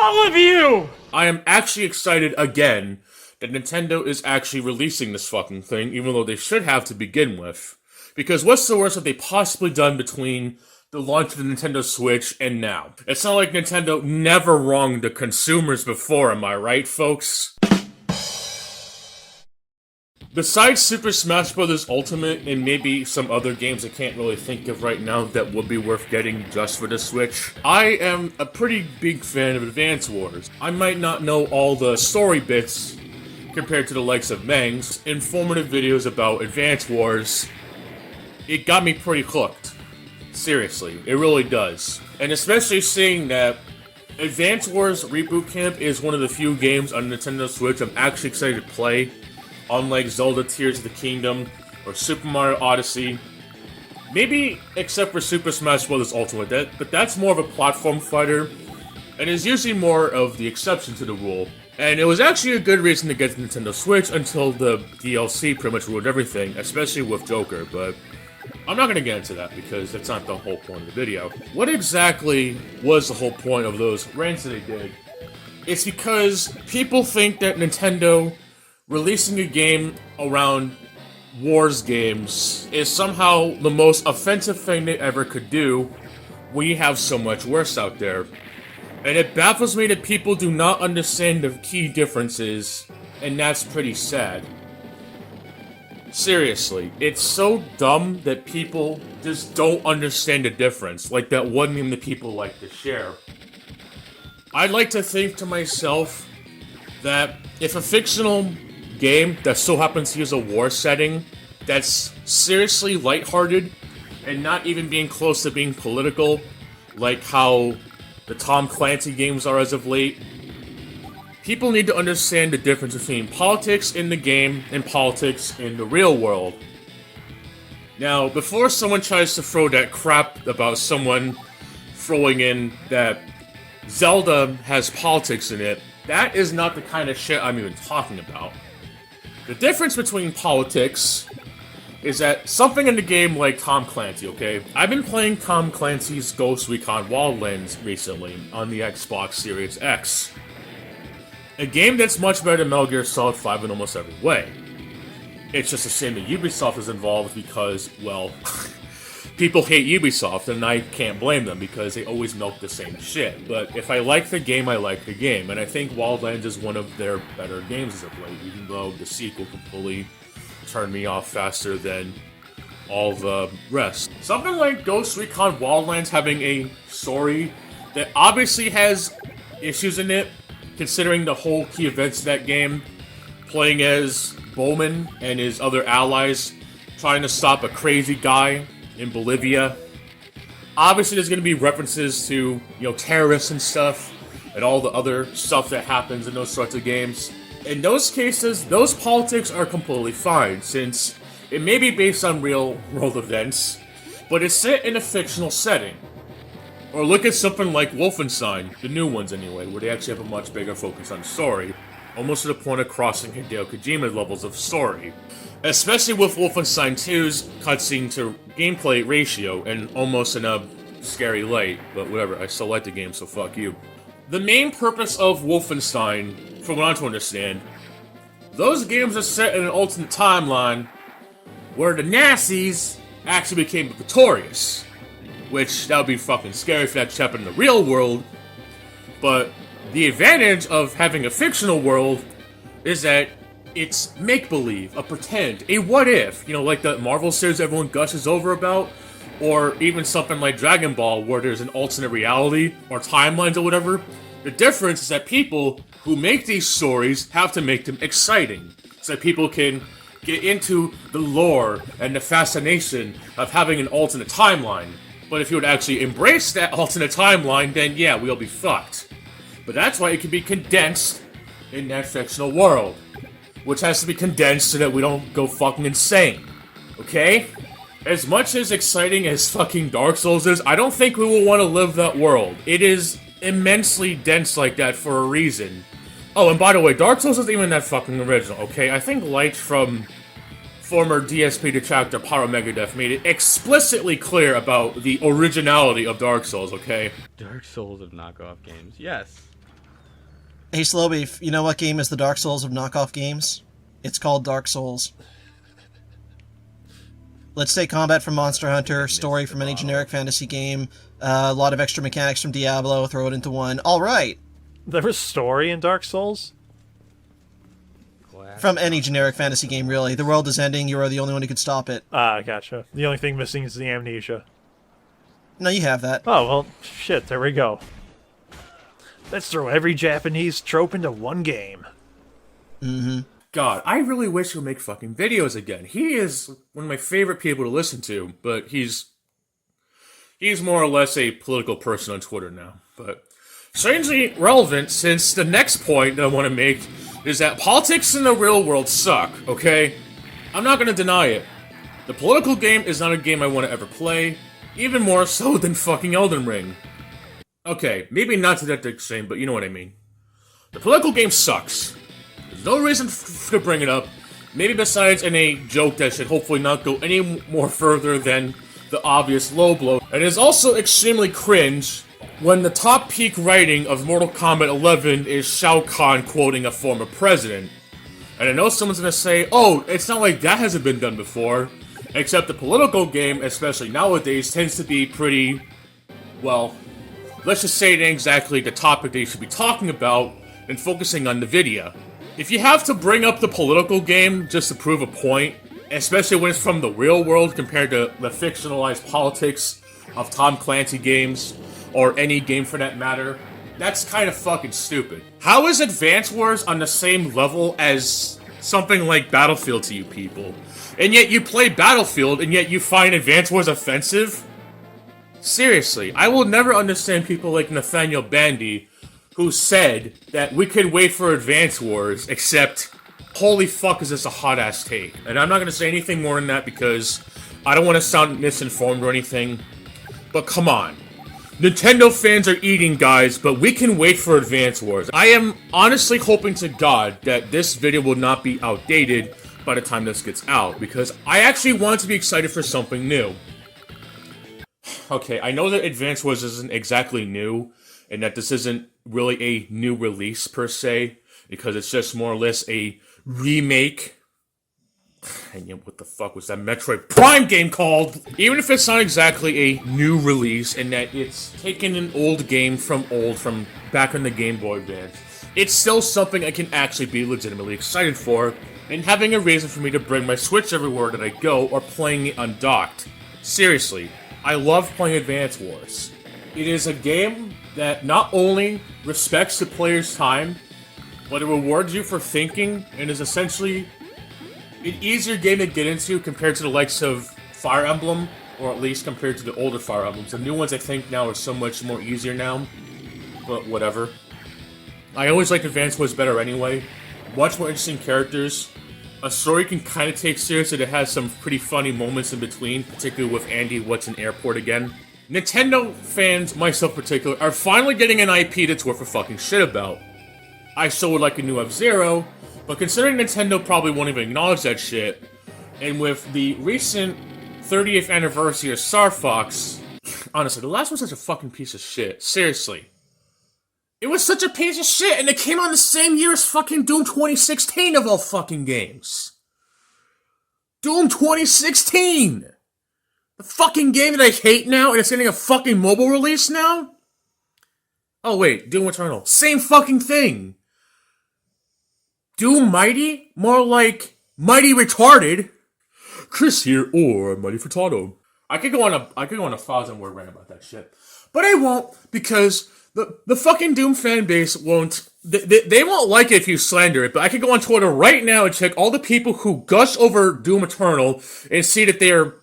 all of you! I am actually excited again that Nintendo is actually releasing this fucking thing, even though they should have to begin with. Because what's the worst that they possibly done between the launch of the Nintendo Switch and now? It's not like Nintendo never wronged the consumers before, am I right, folks? Besides Super Smash Bros. Ultimate and maybe some other games I can't really think of right now that would be worth getting just for the Switch, I am a pretty big fan of Advance Wars. I might not know all the story bits compared to the likes of Meng's informative videos about Advance Wars. It got me pretty hooked. Seriously, it really does. And especially seeing that Advance Wars Reboot Camp is one of the few games on Nintendo Switch I'm actually excited to play. Unlike Zelda Tears of the Kingdom or Super Mario Odyssey. Maybe except for Super Smash Bros. Ultimate, but that's more of a platform fighter, and is usually more of the exception to the rule. And it was actually a good reason to get the Nintendo Switch until the DLC pretty much ruined everything, especially with Joker, but I'm not going to get into that because that's not the whole point of the video. What exactly was the whole point of those rants that they did? It's because people think that Nintendo releasing a game around Wars games is somehow the most offensive thing they ever could do when you have so much worse out there. And it baffles me that people do not understand the key differences, and that's pretty sad. Seriously, it's so dumb that people just don't understand the difference, like that one meme that people like to share. I'd like to think to myself that if a fictional game that so happens to use a war setting that's seriously lighthearted and not even being close to being political, like how the Tom Clancy games are as of late, people need to understand the difference between politics in the game and politics in the real world. Now, before someone tries to throw that crap about someone throwing in that Zelda has politics in it, that is not the kind of shit I'm even talking about. The difference between politics is that something in the game like Tom Clancy, okay? I've been playing Tom Clancy's Ghost Recon Wildlands recently on the Xbox Series X. A game that's much better than Metal Gear Solid 5 in almost every way. It's just a shame that Ubisoft is involved because, well, people hate Ubisoft, and I can't blame them because they always milk the same shit. But if I like the game, I like the game, and I think Wildlands is one of their better games as of late, even though the sequel completely turned me off faster than all the rest. Something like Ghost Recon Wildlands having a story that obviously has issues in it, considering the whole key events of that game, playing as Bowman and his other allies, trying to stop a crazy guy in Bolivia. Obviously there's going to be references to, terrorists and stuff, and all the other stuff that happens in those sorts of games. In those cases, those politics are completely fine, since it may be based on real-world events, but it's set in a fictional setting. Or look at something like Wolfenstein, the new ones anyway, where they actually have a much bigger focus on story, almost to the point of crossing Hideo Kojima levels of story. Especially with Wolfenstein 2's cutscene to gameplay ratio, and almost in a scary light, but whatever, I still like the game, so fuck you. The main purpose of Wolfenstein, from what I'm to understand, those games are set in an alternate timeline where the Nazis actually became victorious. Which, that would be fucking scary if that happened in the real world. But the advantage of having a fictional world is that it's make-believe, a pretend, a what-if. Like the Marvel series everyone gushes over about. Or even something like Dragon Ball, where there's an alternate reality, or timelines or whatever. The difference is that people who make these stories have to make them exciting. So that people can get into the lore and the fascination of having an alternate timeline. But if you would actually embrace that alternate timeline, then yeah, we'll be fucked. But that's why it can be condensed in that fictional world. Which has to be condensed so that we don't go fucking insane. Okay? As much as exciting as fucking Dark Souls is, I don't think we will want to live that world. It is immensely dense like that for a reason. Oh, and by the way, Dark Souls isn't even that fucking original, okay? I think Light from former DSP detractor Pyro Megadeth made it explicitly clear about the originality of Dark Souls, okay? Dark Souls of knockoff games, yes. Hey, Slowbeef, you know what game is the Dark Souls of knockoff games? It's called Dark Souls. Let's take combat from Monster Hunter, story from any generic fantasy game, a lot of extra mechanics from Diablo, throw it into one. Alright! There was story in Dark Souls? From any generic fantasy game, really. The world is ending, you are the only one who could stop it. Ah, gotcha. The only thing missing is the amnesia. No, you have that. Oh, well, shit, there we go. Let's throw every Japanese trope into one game. Mm-hmm. God, I really wish he would make fucking videos again. He is one of my favorite people to listen to, but he's more or less a political person on Twitter now. But strangely relevant, since the next point that I want to make is that politics in the real world suck, okay? I'm not going to deny it. The political game is not a game I want to ever play, even more so than fucking Elden Ring. Okay, maybe not to that extreme, but you know what I mean. The political game sucks. There's no reason to bring it up, maybe besides in a joke that should hopefully not go any more further than the obvious low blow. It is also extremely cringe when the top peak writing of Mortal Kombat 11 is Shao Kahn quoting a former president. And I know someone's gonna say, oh, it's not like that hasn't been done before, except the political game, especially nowadays, tends to be pretty, well, let's just say it ain't exactly the topic they should be talking about and focusing on the video. If you have to bring up the political game just to prove a point, especially when it's from the real world compared to the fictionalized politics of Tom Clancy games, or any game for that matter, that's kind of fucking stupid. How is Advance Wars on the same level as something like Battlefield to you people? And yet you play Battlefield, and yet you find Advance Wars offensive? Seriously, I will never understand people like Nathaniel Bandy, who said that we could wait for Advance Wars, except, holy fuck is this a hot-ass take. And I'm not gonna say anything more than that because I don't want to sound misinformed or anything, but come on. Nintendo fans are eating, guys, but we can wait for Advance Wars. I am honestly hoping to God that this video will not be outdated by the time this gets out, because I actually want to be excited for something new. Okay, I know that Advance Wars isn't exactly new, and that this isn't really a new release per se, because it's just more or less a remake. And yet, what the fuck was that Metroid Prime game called? Even if it's not exactly a new release, and that it's taken an old game from back in the Game Boy Advance, it's still something I can actually be legitimately excited for, and having a reason for me to bring my Switch everywhere that I go, or playing it undocked. Seriously. I love playing Advance Wars. It is a game that not only respects the player's time, but it rewards you for thinking, and is essentially an easier game to get into compared to the likes of Fire Emblem, or at least compared to the older Fire Emblems. The new ones I think now are so much more easier now, but whatever. I always liked Advance Wars better anyway. Much more interesting characters. A story you can kind of take seriously that has some pretty funny moments in between, particularly with Andy What's an Airport Again. Nintendo fans, myself in particular, are finally getting an IP that's worth a fucking shit about. I still would like a new F-Zero, but considering Nintendo probably won't even acknowledge that shit, and with the recent 30th anniversary of Star Fox, honestly, the last one's such a fucking piece of shit. Seriously. It was such a piece of shit, and it came out the same year as fucking Doom 2016 of all fucking games. Doom 2016! The fucking game that I hate now, and it's getting a fucking mobile release now? Oh wait, Doom Eternal. Same fucking thing! Doom Mighty? More like Mighty Retarded. Chris here, or Mighty Furtado. I could go on a 1,000-word rant about that shit. But I won't, because the fucking Doom fan base won't, they won't like it if you slander it, but I could go on Twitter right now and check all the people who gush over Doom Eternal and see that they're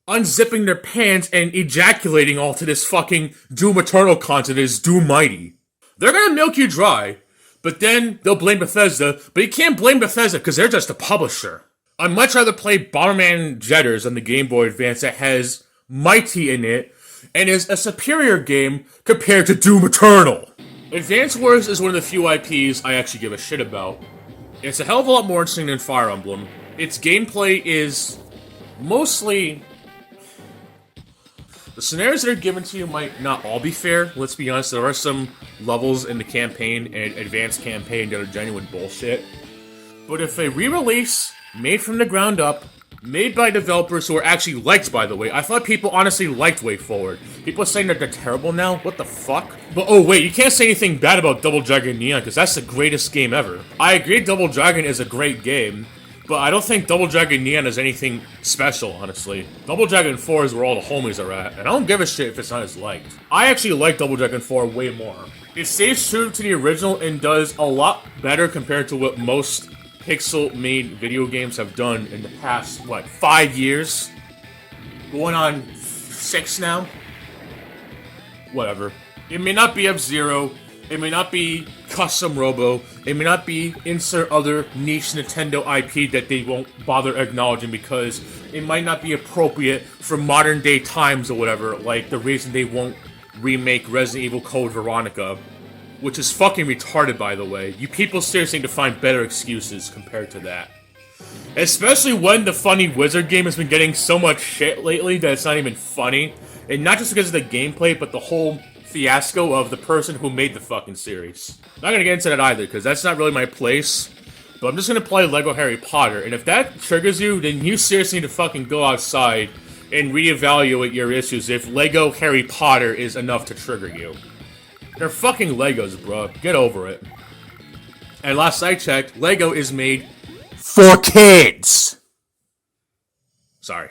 unzipping their pants and ejaculating all to this fucking Doom Eternal content is Doom Mighty. They're gonna milk you dry, but then they'll blame Bethesda, but you can't blame Bethesda because they're just a publisher. I'd much rather play Bomberman Jetters on the Game Boy Advance that has Mighty in it, and is a superior game compared to Doom Eternal. Advance Wars is one of the few IPs I actually give a shit about. It's a hell of a lot more interesting than Fire Emblem. Its gameplay is mostly... The scenarios that are given to you might not all be fair. Let's be honest, there are some levels in the campaign and advanced campaign that are genuine bullshit. But if a re-release, made from the ground up, made by developers who are actually liked, by the way. I thought people honestly liked Way Forward. People are saying that they're terrible now? What the fuck? But oh wait, you can't say anything bad about Double Dragon Neon, because that's the greatest game ever. I agree Double Dragon is a great game, but I don't think Double Dragon Neon is anything special, honestly. Double Dragon 4 is where all the homies are at, and I don't give a shit if it's not as liked. I actually like Double Dragon 4 way more. It stays true to the original and does a lot better compared to what most pixel-made video games have done in the past, 5 years? Going on 6 now? Whatever. It may not be F-Zero, it may not be Custom Robo, it may not be insert other niche Nintendo IP that they won't bother acknowledging because it might not be appropriate for modern day times or whatever, like the reason they won't remake Resident Evil Code Veronica. Which is fucking retarded, by the way. You people seriously need to find better excuses compared to that. Especially when the Funny Wizard game has been getting so much shit lately that it's not even funny. And not just because of the gameplay, but the whole fiasco of the person who made the fucking series. I'm not gonna get into that either, because that's not really my place. But I'm just gonna play Lego Harry Potter, and if that triggers you, then you seriously need to fucking go outside and reevaluate your issues if Lego Harry Potter is enough to trigger you. They're fucking Legos, bro. Get over it. And last I checked, Lego is made for kids! Sorry.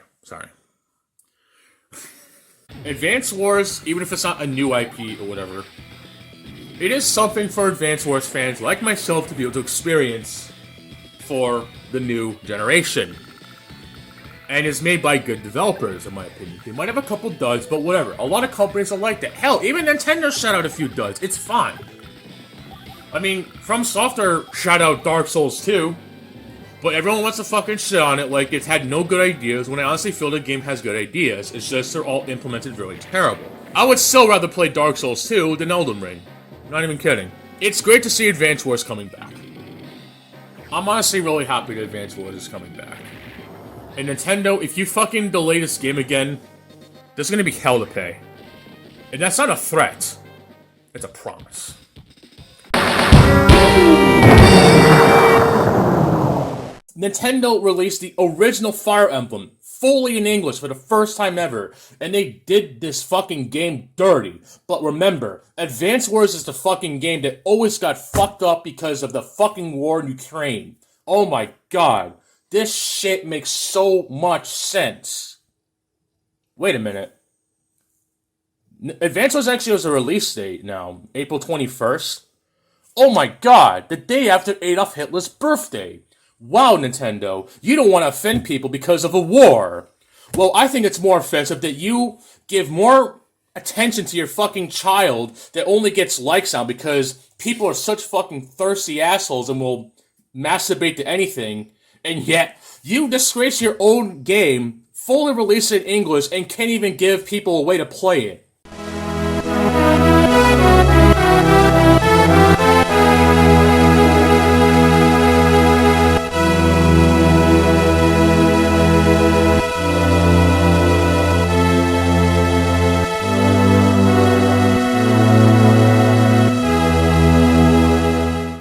Advance Wars, even if it's not a new IP or whatever, it is something for Advance Wars fans like myself to be able to experience for the new generation. And is made by good developers, in my opinion. They might have a couple duds, but whatever. A lot of companies are like that. Hell, even Nintendo shot out a few duds. It's fine. I mean, From Software shot out Dark Souls 2, but everyone wants to fucking shit on it like it's had no good ideas, when I honestly feel the game has good ideas. It's just they're all implemented really terrible. I would still rather play Dark Souls 2 than Elden Ring. Not even kidding. It's great to see Advance Wars coming back. I'm honestly really happy that Advance Wars is coming back. And Nintendo, if you fucking delay this game again, there's gonna be hell to pay. And that's not a threat. It's a promise. Nintendo released the original Fire Emblem fully in English for the first time ever, and they did this fucking game dirty. But remember, Advance Wars is the fucking game that always got fucked up because of the fucking war in Ukraine. Oh my god. This shit makes so much sense. Wait a minute. Advance Wars actually has a release date now, April 21st. Oh my god, the day after Adolf Hitler's birthday. Wow, Nintendo, you don't want to offend people because of a war. Well, I think it's more offensive that you give more attention to your fucking child that only gets likes now because people are such fucking thirsty assholes and will masturbate to anything. And yet, you disgrace your own game, fully release it in English, and can't even give people a way to play it.